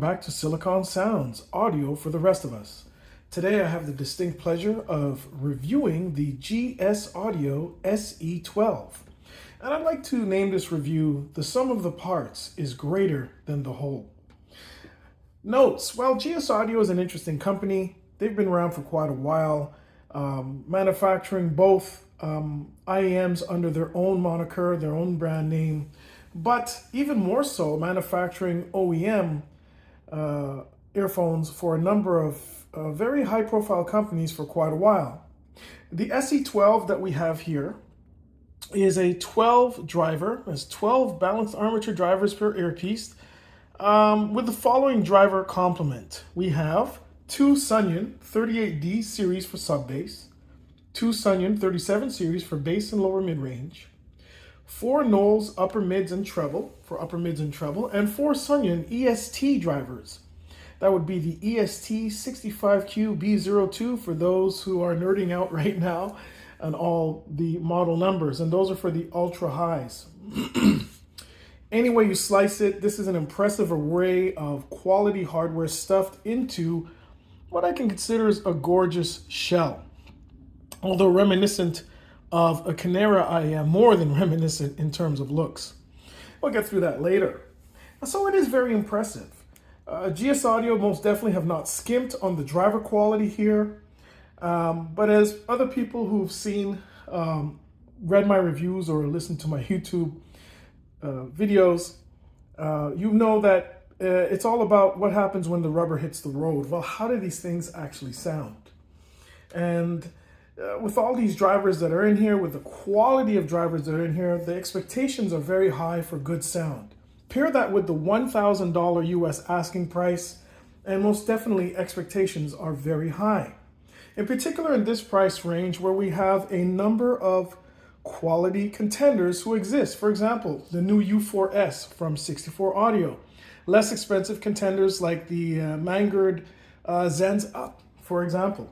back to Silicon Sounds, audio for the rest of us. Today I have the distinct pleasure of reviewing the GSAudio SE12. And I'd like to name this review, "The sum of the parts is greater than the whole." Notes: while GSAudio is an interesting company, they've been around for quite a while, manufacturing both IEMs under their own moniker, their own brand name, but even more so manufacturing OEM earphones for a number of very high-profile companies for quite a while. The SE12 that we have here is a 12 driver, has 12 balanced armature drivers per earpiece, with the following driver complement. We have two Sunyon 38D series for sub-bass, two Sunyon 37 series for bass and lower mid-range, four Knowles upper mids and treble for upper mids and treble, and four Sunyon EST drivers. That would be the EST 65Q B02 for those who are nerding out right now on all the model numbers, and those are for the ultra highs. Any way you slice it, this is an impressive array of quality hardware stuffed into what I can consider as a gorgeous shell. Although reminiscent of a Canera IEM, more than reminiscent in terms of looks. We'll get through that later. So it is very impressive. GSAudio most definitely have not skimped on the driver quality here. But as other people who've seen, read my reviews or listened to my YouTube videos, you know that it's all about what happens when the rubber hits the road. Well, how do these things actually sound? And with all these drivers that are in here, with the quality of drivers that are in here, the expectations are very high for good sound. Pair that with the $1,000 US asking price, and most definitely expectations are very high. In particular in this price range where we have a number of quality contenders who exist. For example, the new U4S from 64 Audio. Less expensive contenders like the Mangard Zenz Up, for example.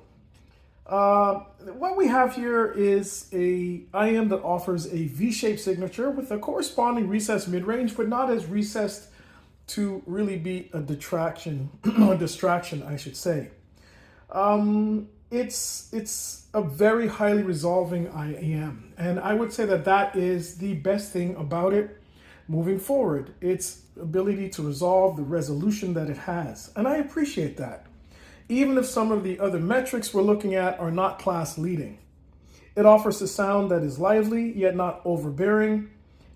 What we have here is a IEM that offers a V-shaped signature with a corresponding recessed mid-range, but not as recessed to really be a detraction or distraction, I should say. It's a very highly resolving IEM, and I would say that that is the best thing about it moving forward. Its ability to resolve, the resolution that it has, and I appreciate that. Even if some of the other metrics we're looking at are not class leading. It offers a sound that is lively, yet not overbearing.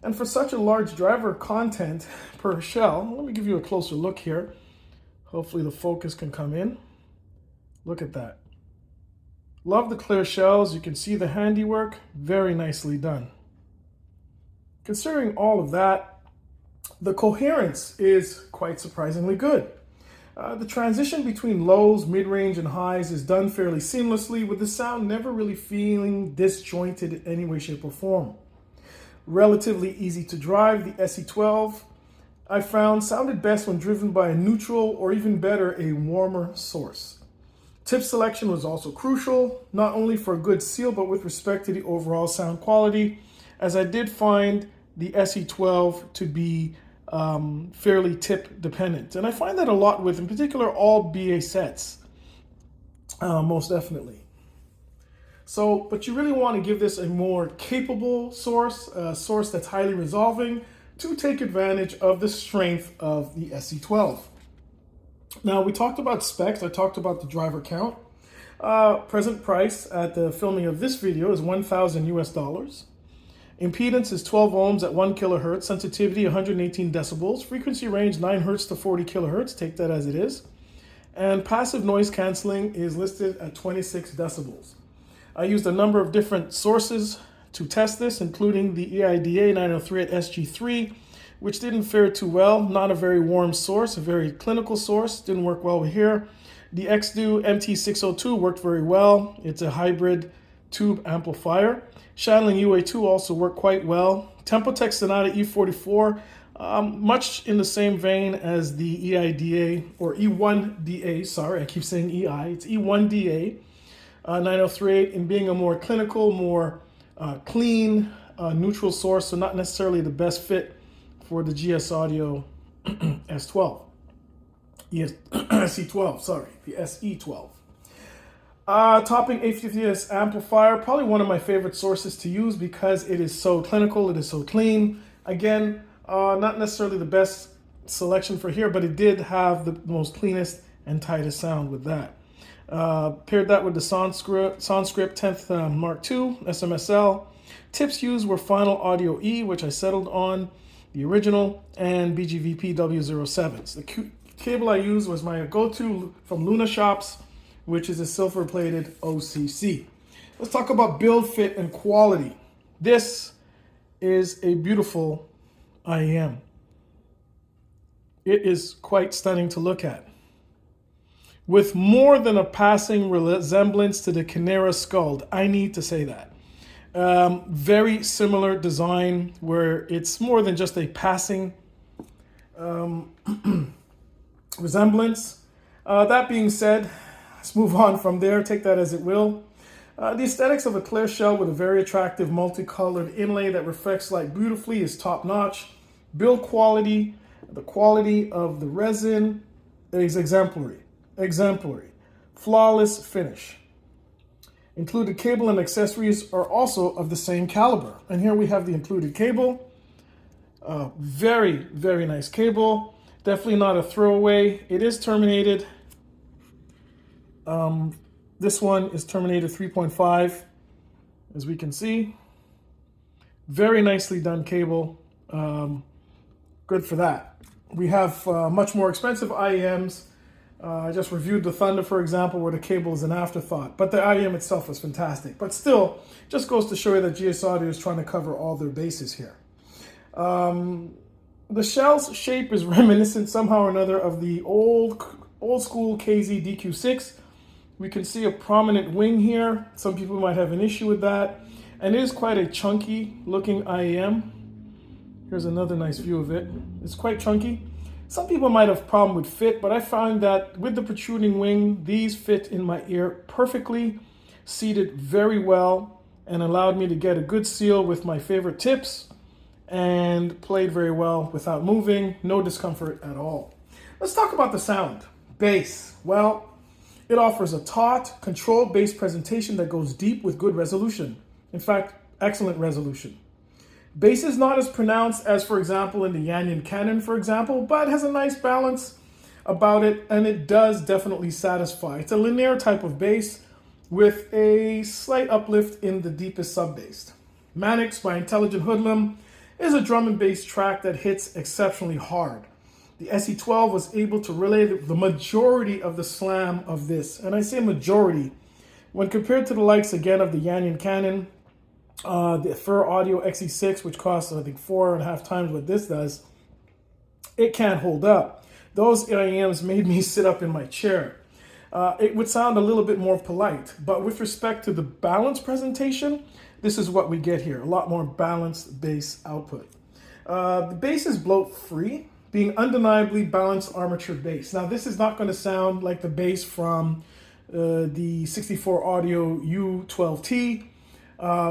And for such a large driver content per shell, let me give you a closer look here. Hopefully the focus can come in. Look at that. Love the clear shells. You can see the handiwork. Very nicely done. Considering all of that, the coherence is quite surprisingly good. The transition between lows, mid-range, and highs is done fairly seamlessly, with the sound never really feeling disjointed in any way, shape, or form. Relatively easy to drive, the SE12 I found sounded best when driven by a neutral or even better, a warmer source. Tip selection was also crucial, not only for a good seal, but with respect to the overall sound quality, as I did find the SE12 to be fairly tip dependent. And I find that a lot with, in particular, all BA sets, most definitely. So, but you really want to give this a more capable source, a source that's highly resolving to take advantage of the strength of the SE12. Now, we talked about specs. I talked about the driver count. Present price at the filming of this video is $1,000 US. Impedance is 12 ohms at 1 kilohertz, sensitivity 118 decibels, frequency range 9 hertz to 40 kilohertz, take that as it is. And passive noise canceling is listed at 26 decibels. I used a number of different sources to test this, including the EIDA 903 at SG3, which didn't fare too well. Not a very warm source, a very clinical source, didn't work well here. The XDO MT602 worked very well. It's a hybrid tube amplifier. Shanling UA2 also worked quite well. Tempotech Sonata E44, much in the same vein as the EIDA, or E1DA, sorry, I keep saying EI, it's E1DA 9038, in being a more clinical, more clean, neutral source, so not necessarily the best fit for the GSAudio S12. SE12, sorry, the SE12. Topping 850S amplifier, probably one of my favorite sources to use because it is so clinical, it is so clean. Again, not necessarily the best selection for here, but it did have the most cleanest and tightest sound with that. Paired that with the Soundscript 10th Mark II SMSL. Tips used were Final Audio E, which I settled on, the original, and BGVP W07s. The cable I used was my go-to from Luna Shops, which is a silver-plated OCC. Let's talk about build, fit, and quality. This is a beautiful IEM. It is quite stunning to look at. With more than a passing resemblance to the Canera Skuld, I need to say that. Very similar design where it's more than just a passing resemblance. That being said, let's move on from there, take that as it will. The aesthetics of a clear shell with a very attractive multicolored inlay that reflects light beautifully is top notch. Build quality, the quality of the resin is exemplary. Flawless finish. Included cable and accessories are also of the same caliber. And here we have the included cable. Very, very nice cable. Definitely not a throwaway. It is terminated. This one is terminated 3.5, as we can see. Very nicely done cable. Good for that. We have much more expensive IEMs. I just reviewed the Thunder, for example, where the cable is an afterthought. But the IEM itself was fantastic. But still, just goes to show you that GSAudio is trying to cover all their bases here. The shell's shape is reminiscent somehow or another of the old school KZ DQ6. We can see a prominent wing here. Some people might have an issue with that. And it is quite a chunky looking IEM. Here's another nice view of it. It's quite chunky. Some people might have a problem with fit, but I found that with the protruding wing, these fit in my ear perfectly, seated very well, and allowed me to get a good seal with my favorite tips, and played very well without moving, no discomfort at all. Let's talk about the sound. Bass. Well, it offers a taut, controlled bass presentation that goes deep with good resolution. In fact, excellent resolution. Bass is not as pronounced as, for example, in the Yanyan Canon, for example, but has a nice balance about it, and it does definitely satisfy. It's a linear type of bass with a slight uplift in the deepest sub-bass. Mannix by Intelligent Hoodlum is a drum and bass track that hits exceptionally hard. The SE12 was able to relay the majority of the slam of this, and I say majority, when compared to the likes again of the Yanyan Canon, the Fur Audio XE6, which costs I think 4.5 times what this does, it can't hold up. Those IEMs made me sit up in my chair. It would sound a little bit more polite, but with respect to the balance presentation, this is what we get here, a lot more balanced bass output. The bass is bloat free, being undeniably balanced armature bass. Now this is not going to sound like the bass from the 64 Audio U12T,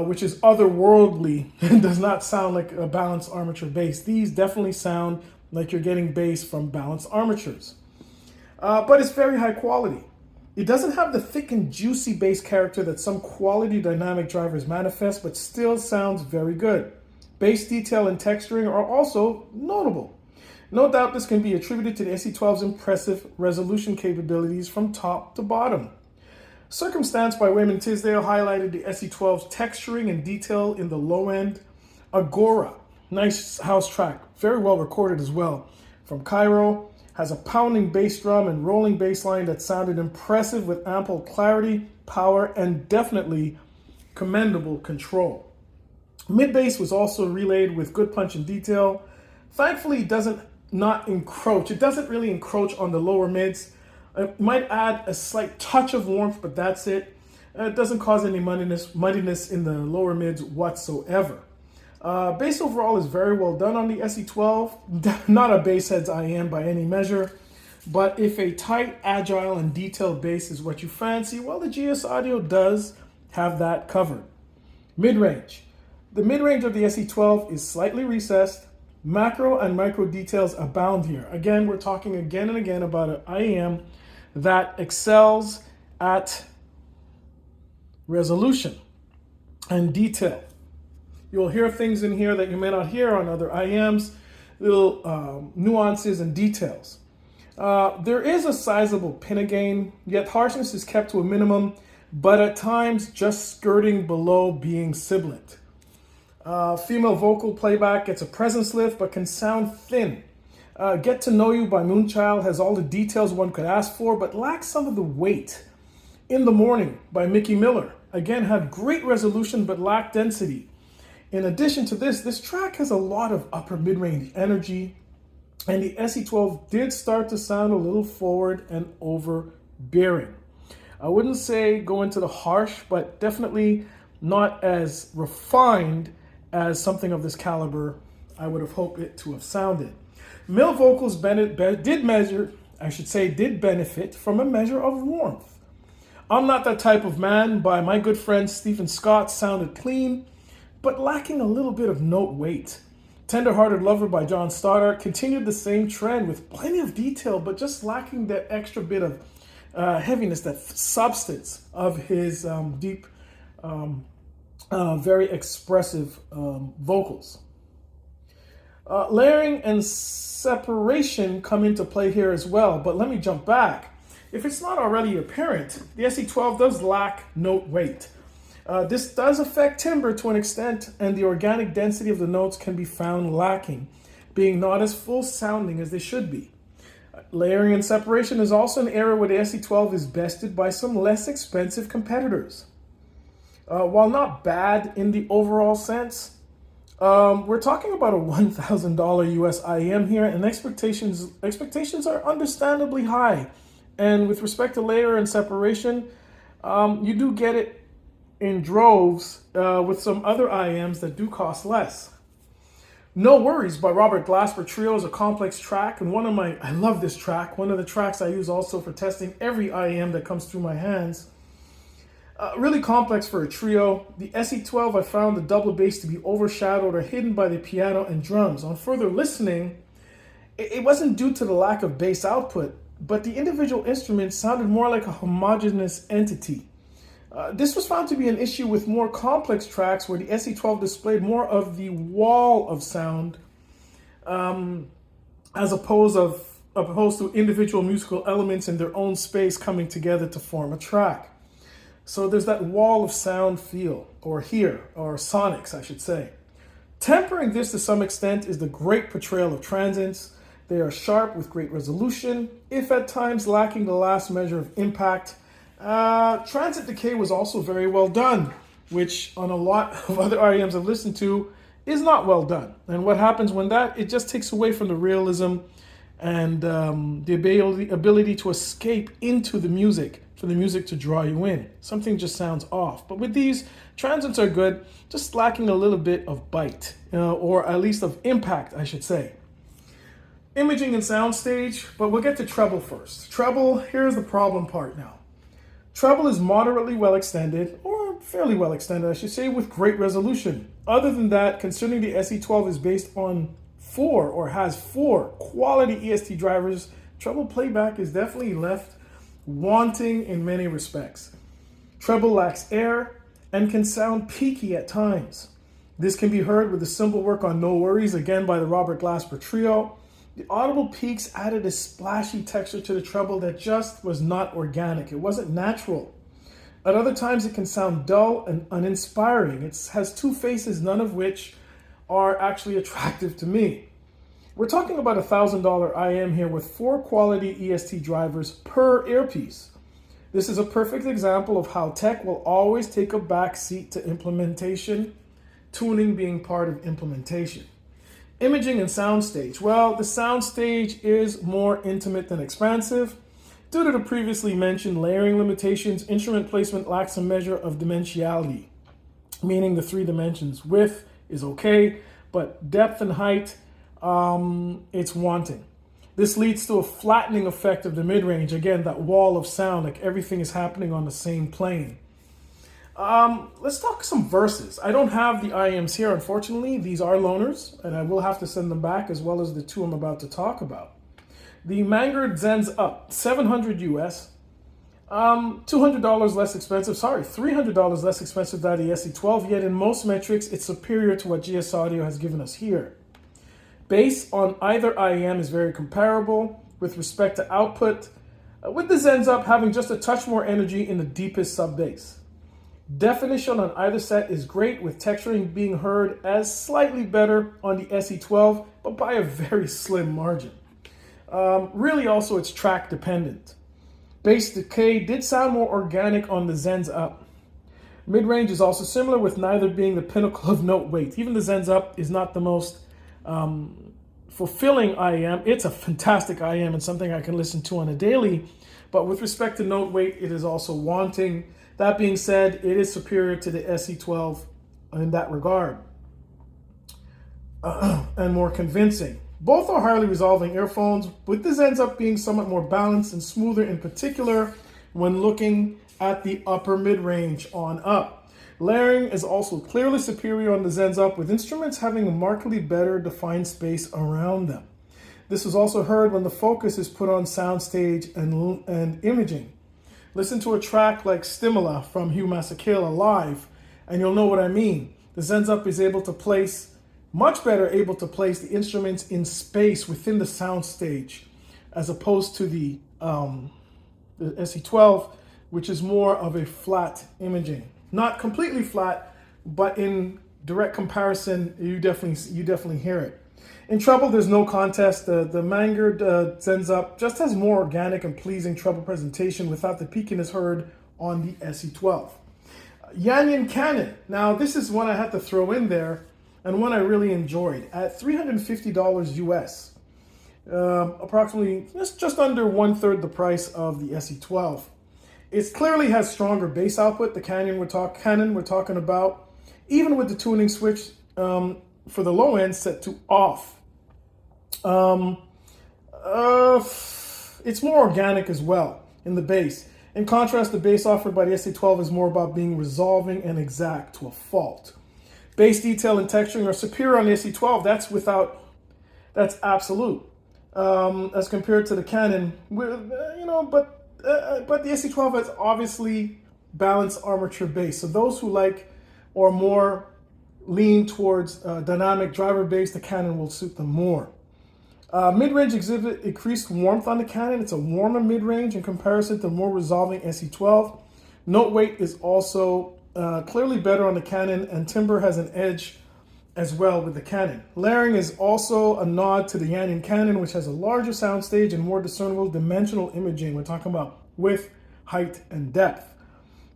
which is otherworldly and does not sound like a balanced armature bass. These definitely sound like you're getting bass from balanced armatures. But it's very high quality. It doesn't have the thick and juicy bass character that some quality dynamic drivers manifest, but still sounds very good. Bass detail and texturing are also notable. No doubt this can be attributed to the SE12's impressive resolution capabilities from top to bottom. Circumstance by Wayman Tisdale highlighted the SE12's texturing and detail in the low end. Agora, nice house track, very well recorded as well. From Cairo, has a pounding bass drum and rolling bass line that sounded impressive with ample clarity, power, and definitely commendable control. Mid bass was also relayed with good punch and detail. Thankfully, it doesn't really encroach on the lower mids. It might add a slight touch of warmth, but that's it. It doesn't cause any muddiness in the lower mids whatsoever. Bass overall is very well done on the SE12. Not a bass head's IEM by any measure, but if a tight, agile, and detailed bass is what you fancy, well, the GSAudio does have that covered. Mid-range. The mid-range of the SE12 is slightly recessed, Macro and micro details abound here. Again, we're talking again and again about an IEM that excels at resolution and detail. You'll hear things in here that you may not hear on other IEMs, little nuances and details. There is a sizable pinna gain, yet harshness is kept to a minimum, but at times just skirting below being sibilant. Female vocal playback gets a presence lift, but can sound thin. Get to Know You by Moonchild has all the details one could ask for, but lacks some of the weight. In the Morning by Mickey Miller, again had great resolution, but lacked density. In addition to this track has a lot of upper mid-range energy, and the SE12 did start to sound a little forward and overbearing. I wouldn't say go into the harsh, but definitely not as refined as something of this caliber I would have hoped it to have sounded. Male vocals did benefit from a measure of warmth. I'm Not That Type of Man by my good friend Stephen Scott sounded clean, but lacking a little bit of note weight. Tender-Hearted Lover by John Stoddart continued the same trend with plenty of detail, but just lacking that extra bit of heaviness, that substance of his deep, very expressive vocals. Layering and separation come into play here as well, but let me jump back. If it's not already apparent, the SE12 does lack note weight. This does affect timbre to an extent, and the organic density of the notes can be found lacking, being not as full sounding as they should be. Layering and separation is also an area where the SE12 is bested by some less expensive competitors. While not bad in the overall sense, we're talking about a $1,000 US IEM here, and expectations are understandably high. And with respect to layer and separation, you do get it in droves with some other IEMs that do cost less. No Worries by Robert Glasper Trio is a complex track, and I love this track. One of the tracks I use also for testing every IEM that comes through my hands. Really complex for a trio. The SE12, I found the double bass to be overshadowed or hidden by the piano and drums. On further listening, it wasn't due to the lack of bass output, but the individual instruments sounded more like a homogeneous entity. This was found to be an issue with more complex tracks where the SE12 displayed more of the wall of sound as opposed to individual musical elements in their own space coming together to form a track. So there's that wall of sound feel, or sonics, I should say. Tempering this to some extent is the great portrayal of transients. They are sharp with great resolution, if at times lacking the last measure of impact. Transit decay was also very well done, which on a lot of other IEMs I've listened to is not well done. And what happens when it just takes away from the realism and the ability to escape into the music, for the music to draw you in. Something just sounds off. But with these, transients are good, just lacking a little bit of bite, or at least of impact, I should say. Imaging and soundstage, but we'll get to treble first. Treble, here's the problem part now. Treble is moderately well extended, or fairly well extended, I should say, with great resolution. Other than that, considering the SE12 is based on has four quality EST drivers, treble playback is definitely left wanting in many respects. Treble lacks air and can sound peaky at times. This can be heard with the simple work on No Worries, again by the Robert Glasper Trio. The audible peaks added a splashy texture to the treble that just was not organic. It wasn't natural. At other times, it can sound dull and uninspiring. It has two faces, none of which are actually attractive to me. We're talking about a $1,000 IEM here with 4 quality EST drivers per earpiece. This is a perfect example of how tech will always take a back seat to implementation, tuning being part of implementation. Imaging and soundstage. Well, the soundstage is more intimate than expansive. Due to the previously mentioned layering limitations, instrument placement lacks a measure of dimensionality, meaning the 3 dimensions. Width is okay, but depth and height, it's wanting. This leads to a flattening effect of the mid-range. Again, that wall of sound, like everything is happening on the same plane. Let's talk some verses. I don't have the IEMs here, unfortunately. These are loaners, and I will have to send them back, as well as the two I'm about to talk about. The Manguard Zens Up, 700 US, $200 less expensive, sorry, $300 less expensive than the SE12, yet in most metrics, it's superior to what GSAudio has given us here. Bass on either IEM is very comparable with respect to output, with the Zens Up having just a touch more energy in the deepest sub-bass. Definition on either set is great, with texturing being heard as slightly better on the SE12, but by a very slim margin. Really also it's track dependent. Bass decay did sound more organic on the Zens Up. Mid-range is also similar, with neither being the pinnacle of note weight. Even the Zens Up is not the most fulfilling IEM. It's a fantastic IEM and something I can listen to on a daily, but with respect to note weight, it is also wanting. That being said, it is superior to the SE12 in that regard, and more convincing. Both are highly resolving earphones, with the Zens Up being somewhat more balanced and smoother, in particular when looking at the upper mid-range on up. Layering is also clearly superior on the Zens Up, with instruments having a markedly better defined space around them. This is also heard when the focus is put on soundstage and imaging. Listen to a track like Stimula from Hugh Masekela live, and you'll know what I mean. The Zens Up is much better able to place the instruments in space within the soundstage, as opposed to the SE12, which is more of a flat imaging. Not completely flat, but in direct comparison, you definitely hear it. In treble, there's no contest. The Manguard Zens Up just has more organic and pleasing treble presentation without the peakiness heard on the SE12. Yanyan Canon. Now, this is one I had to throw in there, and one I really enjoyed. At $350 US, approximately just under 1/3 the price of the SE12. It clearly has stronger bass output. The Canon we're talking about, even with the tuning switch for the low end set to off. It's more organic as well in the bass. In contrast, the bass offered by the SE12 is more about being resolving and exact to a fault. Bass detail and texturing are superior on the SE12. That's absolute. As compared to the Canon, but the SE12 has obviously balanced armature bass. So those who like or more lean towards dynamic driver bass, the Canon will suit them more. Mid-range exhibit increased warmth on the Canon. It's a warmer mid-range in comparison to more resolving SE12. Note weight is also clearly better on the Canon, and timbre has an edge as well with the Canon. Layering is also a nod to the Yanyan Canon, which has a larger soundstage and more discernible dimensional imaging. We're talking about width, height, and depth.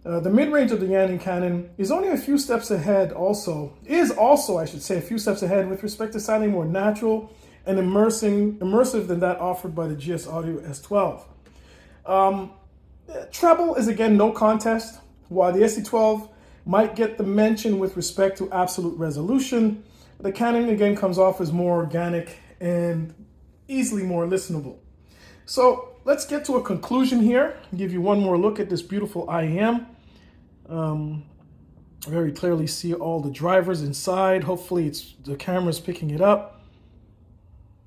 The mid-range of the Yanyan Canon is only a few steps ahead a few steps ahead with respect to sounding more natural and immersive than that offered by the GSAudio S12. Treble is again no contest. While the SE12 might get the mention with respect to absolute resolution, the Canon again comes off as more organic and easily more listenable. So let's get to a conclusion here. I'll give you one more look at this beautiful IEM. Very clearly see all the drivers inside. Hopefully the camera's picking it up.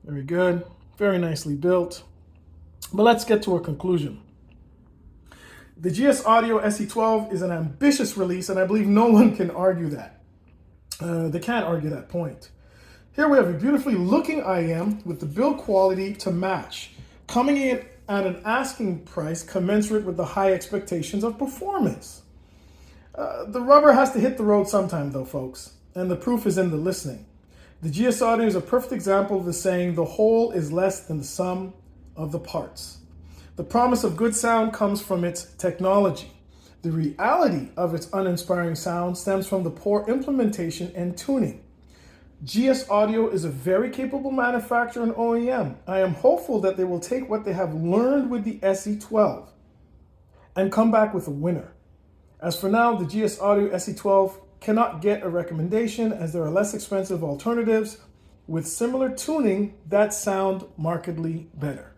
Very good. Very nicely built. But let's get to a conclusion. The GSAudio SE12 is an ambitious release, and I believe no one can argue that. They can't argue that point. Here we have a beautifully looking IEM with the build quality to match, coming in at an asking price commensurate with the high expectations of performance. The rubber has to hit the road sometime though, folks, and the proof is in the listening. The GSAudio is a perfect example of the saying, the whole is less than the sum of the parts. The promise of good sound comes from its technology. The reality of its uninspiring sound stems from the poor implementation and tuning. GSAudio is a very capable manufacturer and OEM. I am hopeful that they will take what they have learned with the SE12 and come back with a winner. As for now, the GSAudio SE12 cannot get a recommendation as there are less expensive alternatives with similar tuning that sound markedly better.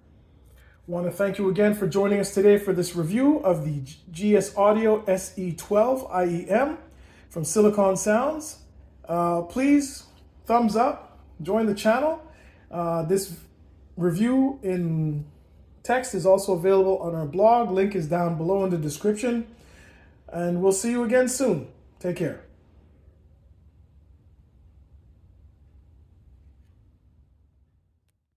I want to thank you again for joining us today for this review of the GSAudio SE12 IEM from Silicon Sounds. Please thumbs up, join the channel. This review in text is also available on our blog. Link is down below in the description. And we'll see you again soon. Take care.